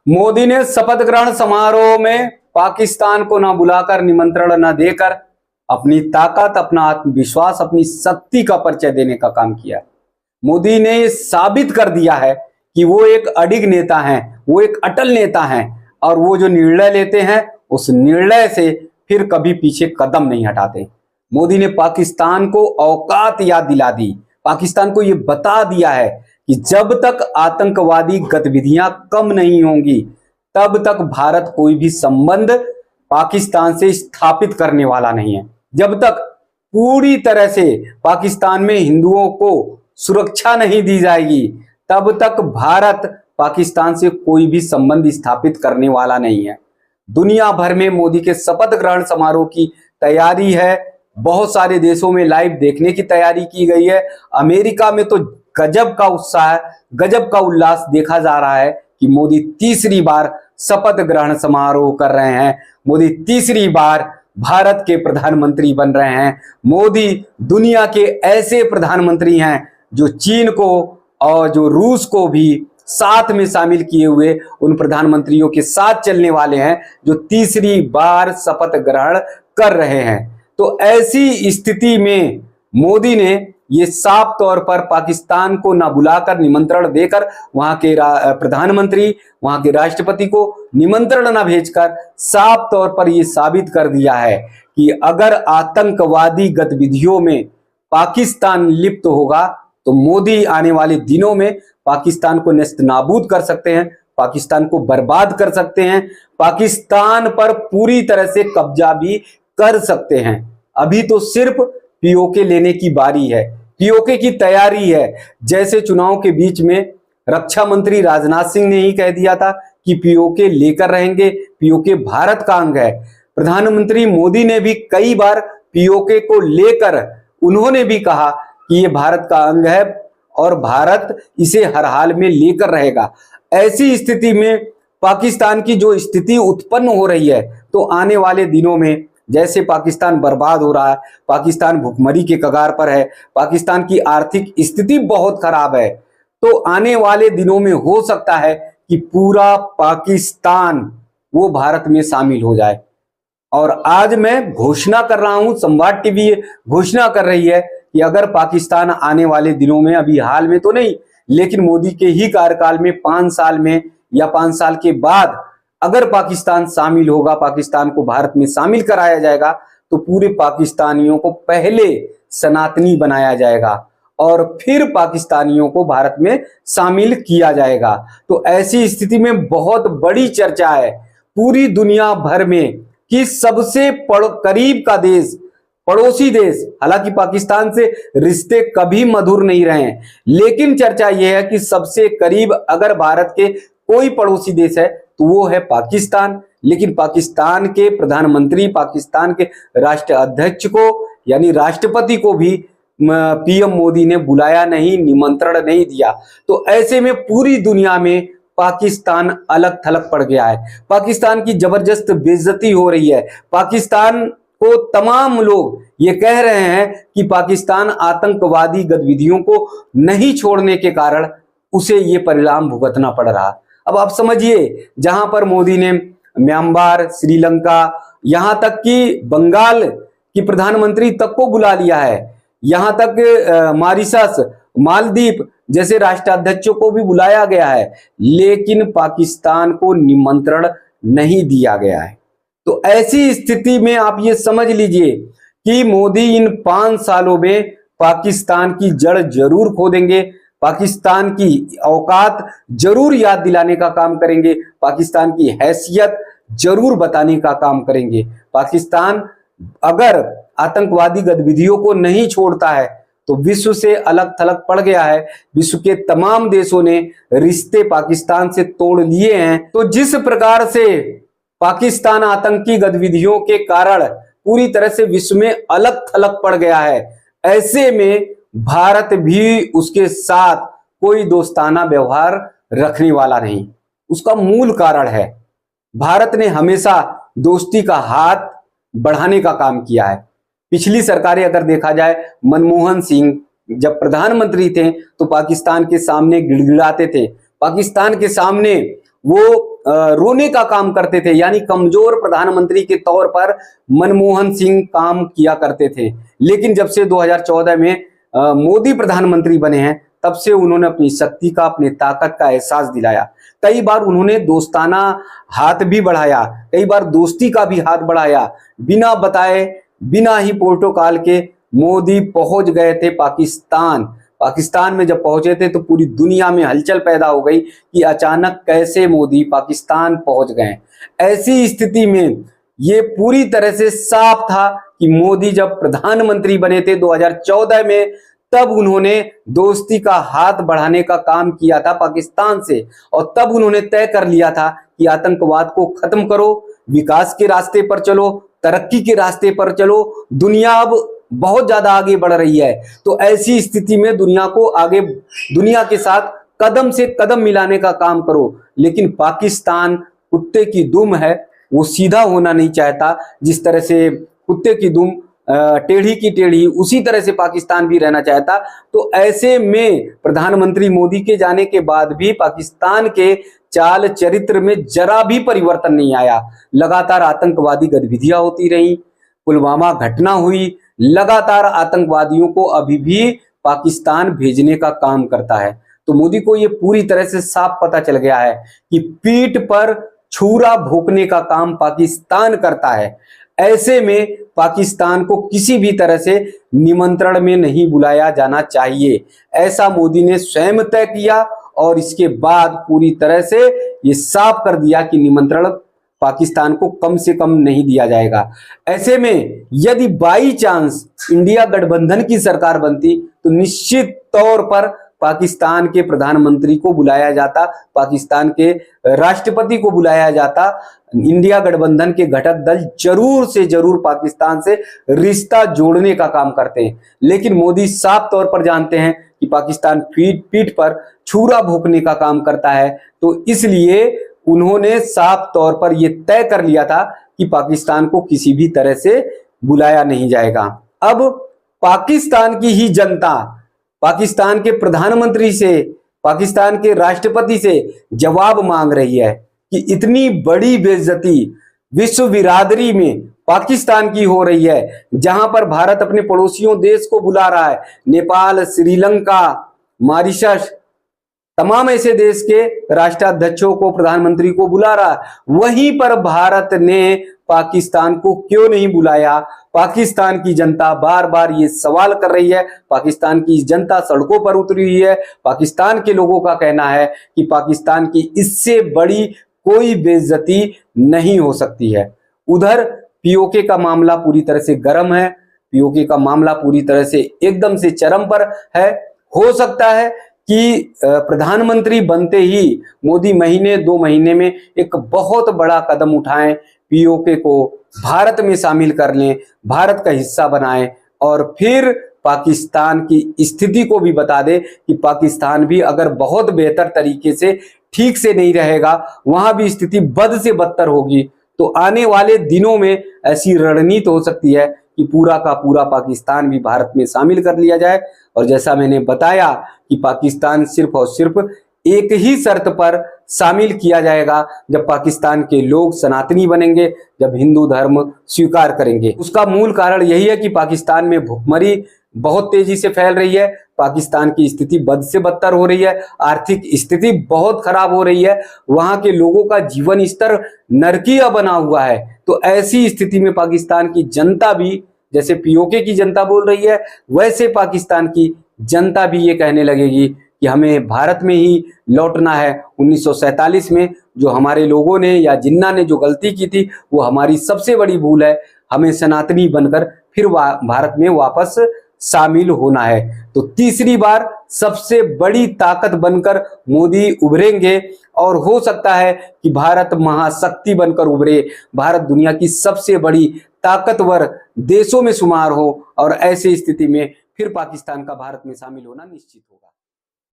मोदी ने शपथ ग्रहण समारोह में पाकिस्तान को न बुलाकर, निमंत्रण न देकर अपनी ताकत, अपना आत्मविश्वास, अपनी शक्ति का परिचय देने का काम किया। मोदी ने ये साबित कर दिया है कि वो एक अडिग नेता हैं, वो एक अटल नेता हैं और वो जो निर्णय लेते हैं उस निर्णय से फिर कभी पीछे कदम नहीं हटाते। मोदी ने पाकिस्तान को औकात याद दिला दी, पाकिस्तान को ये बता दिया है कि जब तक आतंकवादी गतिविधियां कम नहीं होंगी तब तक भारत कोई भी संबंध पाकिस्तान से स्थापित करने वाला नहीं है। जब तक पूरी तरह से पाकिस्तान में हिंदुओं को सुरक्षा नहीं दी जाएगी तब तक भारत पाकिस्तान से कोई भी संबंध स्थापित करने वाला नहीं है। दुनिया भर में मोदी के शपथ ग्रहण समारोह की तैयारी है, बहुत सारे देशों में लाइव देखने की तैयारी की गई है। अमेरिका में तो गजब का उत्साह, गजब का उल्लास देखा जा रहा है कि मोदी तीसरी बार शपथ ग्रहण समारोह कर रहे हैं, मोदी तीसरी बार भारत के प्रधानमंत्री बन रहे हैं। मोदी दुनिया के ऐसे प्रधानमंत्री हैं जो चीन को और जो रूस को भी साथ में शामिल किए हुए उन प्रधानमंत्रियों के साथ चलने वाले हैं जो तीसरी बार शपथ ग्रहण कर रहे हैं। तो ऐसी स्थिति में मोदी ने ये साफ तौर पर पाकिस्तान को न बुलाकर, निमंत्रण देकर, वहां के प्रधानमंत्री, वहां के राष्ट्रपति को निमंत्रण न भेजकर साफ तौर पर ये साबित कर दिया है कि अगर आतंकवादी गतिविधियों में पाकिस्तान लिप्त होगा तो मोदी आने वाले दिनों में पाकिस्तान को नेस्तनाबूद कर सकते हैं, पाकिस्तान को बर्बाद कर सकते हैं, पाकिस्तान पर पूरी तरह से कब्जा भी कर सकते हैं। अभी तो सिर्फ पीओके लेने की बारी है, पीओके की तैयारी है। जैसे चुनाव के बीच में रक्षा मंत्री राजनाथ सिंह ने ही कह दिया था कि पीओके लेकर रहेंगे, पीओके भारत का अंग है। प्रधानमंत्री मोदी ने भी कई बार पीओके को लेकर उन्होंने भी कहा कि ये भारत का अंग है और भारत इसे हर हाल में लेकर रहेगा। ऐसी स्थिति में पाकिस्तान की जो स्थिति उत्पन्न हो रही है, तो आने वाले दिनों में जैसे पाकिस्तान बर्बाद हो रहा है, पाकिस्तान भुखमरी के कगार पर है, पाकिस्तान की आर्थिक स्थिति बहुत खराब है, तो आने वाले दिनों में हो सकता है कि पूरा पाकिस्तान वो भारत में शामिल हो जाए। और आज मैं घोषणा कर रहा हूं, संवाद टीवी घोषणा कर रही है कि अगर पाकिस्तान आने वाले दिनों में, अभी हाल में तो नहीं, लेकिन मोदी के ही कार्यकाल में 5 साल में या 5 साल के बाद अगर पाकिस्तान शामिल होगा, पाकिस्तान को भारत में शामिल कराया जाएगा, तो पूरे पाकिस्तानियों को पहले सनातनी बनाया जाएगा और फिर पाकिस्तानियों को भारत में शामिल किया जाएगा। तो ऐसी स्थिति में बहुत बड़ी चर्चा है पूरी दुनिया भर में कि सबसे करीब का देश, पड़ोसी देश, हालांकि पाकिस्तान से रिश्ते कभी मधुर नहीं रहे हैं, लेकिन चर्चा यह है कि सबसे करीब अगर भारत के कोई पड़ोसी देश है तो वो है पाकिस्तान। लेकिन पाकिस्तान के प्रधानमंत्री, पाकिस्तान के राष्ट्र अध्यक्ष को यानी राष्ट्रपति को भी पीएम मोदी ने बुलाया नहीं, निमंत्रण नहीं दिया। तो ऐसे में पूरी दुनिया में पाकिस्तान अलग थलग पड़ गया है, पाकिस्तान की जबरदस्त बेइज्जती हो रही है। पाकिस्तान को तमाम लोग ये कह रहे हैं कि पाकिस्तान आतंकवादी गतिविधियों को नहीं छोड़ने के कारण उसे ये परिणाम भुगतना पड़ रहा। अब आप समझिए, जहां पर मोदी ने म्यांमार, श्रीलंका, यहां तक कि बंगाल की प्रधानमंत्री तक को बुला लिया है, यहां तक मॉरिशस, मालदीव जैसे राष्ट्राध्यक्षों को भी बुलाया गया है, लेकिन पाकिस्तान को निमंत्रण नहीं दिया गया है। तो ऐसी स्थिति में आप ये समझ लीजिए कि मोदी इन 5 सालों में पाकिस्तान की जड़ जरूर खोदेंगे, पाकिस्तान की औकात जरूर याद दिलाने का काम करेंगे, पाकिस्तान की हैसियत जरूर बताने का काम करेंगे। पाकिस्तान अगर आतंकवादी गतिविधियों को नहीं छोड़ता है तो विश्व से अलग थलग पड़ गया है। विश्व के तमाम देशों ने रिश्ते पाकिस्तान से तोड़ लिए हैं। तो जिस प्रकार से पाकिस्तान आतंकी गतिविधियों के कारण पूरी तरह से विश्व में अलग थलग पड़ गया है, ऐसे में भारत भी उसके साथ कोई दोस्ताना व्यवहार रखने वाला नहीं। उसका मूल कारण है भारत ने हमेशा दोस्ती का हाथ बढ़ाने का काम किया है। पिछली सरकारें अगर देखा जाए, मनमोहन सिंह जब प्रधानमंत्री थे तो पाकिस्तान के सामने गिड़गिड़ाते थे, पाकिस्तान के सामने वो रोने का काम करते थे, यानी कमजोर प्रधानमंत्री के तौर पर मनमोहन सिंह काम किया करते थे। लेकिन जब से 2014 में मोदी प्रधानमंत्री बने हैं, तब से उन्होंने अपनी शक्ति का, अपनी ताकत का एहसास दिलाया। कई बार उन्होंने दोस्ताना हाथ भी बढ़ाया, कई बार दोस्ती का भी हाथ बढ़ाया। बिना बताए, बिना ही प्रोटोकॉल के मोदी पहुंच गए थे पाकिस्तान। पाकिस्तान में जब पहुंचे थे तो पूरी दुनिया में हलचल पैदा हो गई कि अचानक कैसे मोदी पाकिस्तान पहुंच गए। ऐसी स्थिति में ये पूरी तरह से साफ था कि मोदी जब प्रधानमंत्री बने थे 2014 में, तब उन्होंने दोस्ती का हाथ बढ़ाने का काम किया था पाकिस्तान से, और तब उन्होंने तय कर लिया था कि आतंकवाद को खत्म करो, विकास के रास्ते पर चलो, तरक्की के रास्ते पर चलो। दुनिया अब बहुत ज्यादा आगे बढ़ रही है, तो ऐसी स्थिति में दुनिया के साथ कदम से कदम मिलाने का काम करो। लेकिन पाकिस्तान कुत्ते की दुम है, वो सीधा होना नहीं चाहता। जिस तरह से कुत्ते की दुम टेढ़ी की टेढ़ी, उसी तरह से पाकिस्तान भी रहना चाहता। तो ऐसे में प्रधानमंत्री मोदी के जाने के बाद भी पाकिस्तान के चाल चरित्र में जरा भी परिवर्तन नहीं आया। लगातार आतंकवादी गतिविधियां होती रही, पुलवामा घटना हुई, लगातार आतंकवादियों को अभी भी पाकिस्तान भेजने का काम करता है। तो मोदी को ये पूरी तरह से साफ पता चल गया है कि पीठ पर छुरा भोंकने का काम पाकिस्तान करता है। ऐसे में पाकिस्तान को किसी भी तरह से निमंत्रण में नहीं बुलाया जाना चाहिए, ऐसा मोदी ने स्वयं तय किया। और इसके बाद पूरी तरह से ये साफ कर दिया कि निमंत्रण पाकिस्तान को कम से कम नहीं दिया जाएगा। ऐसे में यदि बाई चांस इंडिया गठबंधन की सरकार बनती तो निश्चित तौर पर पाकिस्तान के प्रधानमंत्री को बुलाया जाता, पाकिस्तान के राष्ट्रपति को बुलाया जाता। इंडिया गठबंधन के घटक दल जरूर से जरूर पाकिस्तान से रिश्ता जोड़ने का काम करते हैं। लेकिन मोदी साफ तौर पर जानते हैं कि पाकिस्तान पीठ पर छुरा भोंकने का काम करता है, तो इसलिए उन्होंने साफ तौर पर यह तय कर लिया था कि पाकिस्तान को किसी भी तरह से बुलाया नहीं जाएगा। अब पाकिस्तान की ही जनता पाकिस्तान के प्रधानमंत्री से, पाकिस्तान के राष्ट्रपति से जवाब मांग रही है कि इतनी बड़ी बेइज्जती विश्व बिरादरी में पाकिस्तान की हो रही है, जहां पर भारत अपने पड़ोसियों देश को बुला रहा है, नेपाल, श्रीलंका, मॉरिशस, तमाम ऐसे देश के राष्ट्राध्यक्षों को, प्रधानमंत्री को बुला रहा है। वहीं पर भारत ने पाकिस्तान को क्यों नहीं बुलाया? पाकिस्तान की जनता बार बार ये सवाल कर रही है। पाकिस्तान की जनता सड़कों पर उतरी हुई है। पाकिस्तान के लोगों का कहना है कि पाकिस्तान की इससे बड़ी कोई बेइज्जती नहीं हो सकती है। उधर पीओके का मामला पूरी तरह से गर्म है, पीओके का मामला पूरी तरह से एकदम से चरम पर है। हो सकता है कि प्रधानमंत्री बनते ही मोदी महीने 2 महीने में एक बहुत बड़ा कदम उठाएं, पीओके को भारत में शामिल कर लें, भारत का हिस्सा बनाएं, और फिर पाकिस्तान की स्थिति को भी बता दे कि पाकिस्तान भी अगर बहुत बेहतर तरीके से ठीक से नहीं रहेगा, वहां भी स्थिति बद से बदतर होगी। तो आने वाले दिनों में ऐसी रणनीति हो सकती है कि पूरा का पूरा पाकिस्तान भी भारत में शामिल कर लिया जाए। और जैसा मैंने बताया कि पाकिस्तान सिर्फ और सिर्फ एक ही शर्त पर शामिल किया जाएगा, जब पाकिस्तान के लोग सनातनी बनेंगे, जब हिंदू धर्म स्वीकार करेंगे। उसका मूल कारण यही है कि पाकिस्तान में भुखमरी बहुत तेजी से फैल रही है, पाकिस्तान की स्थिति बद से बदतर हो रही है, आर्थिक स्थिति बहुत खराब हो रही है, वहां के लोगों का जीवन स्तर नरकीय बना हुआ है। तो ऐसी स्थिति में पाकिस्तान की जनता भी, जैसे पीओके की जनता बोल रही है, वैसे पाकिस्तान की जनता भी ये कहने लगेगी कि हमें भारत में ही लौटना है। 1947 में जो हमारे लोगों ने या जिन्ना ने जो गलती की थी, वो हमारी सबसे बड़ी भूल है। हमें सनातनी बनकर फिर भारत में वापस शामिल होना है। तो तीसरी बार सबसे बड़ी ताकत बनकर मोदी उभरेंगे, और हो सकता है कि भारत महाशक्ति बनकर उभरे, भारत दुनिया की सबसे बड़ी ताकतवर देशों में शुमार हो, और ऐसी स्थिति में फिर पाकिस्तान का भारत में शामिल होना निश्चित होगा।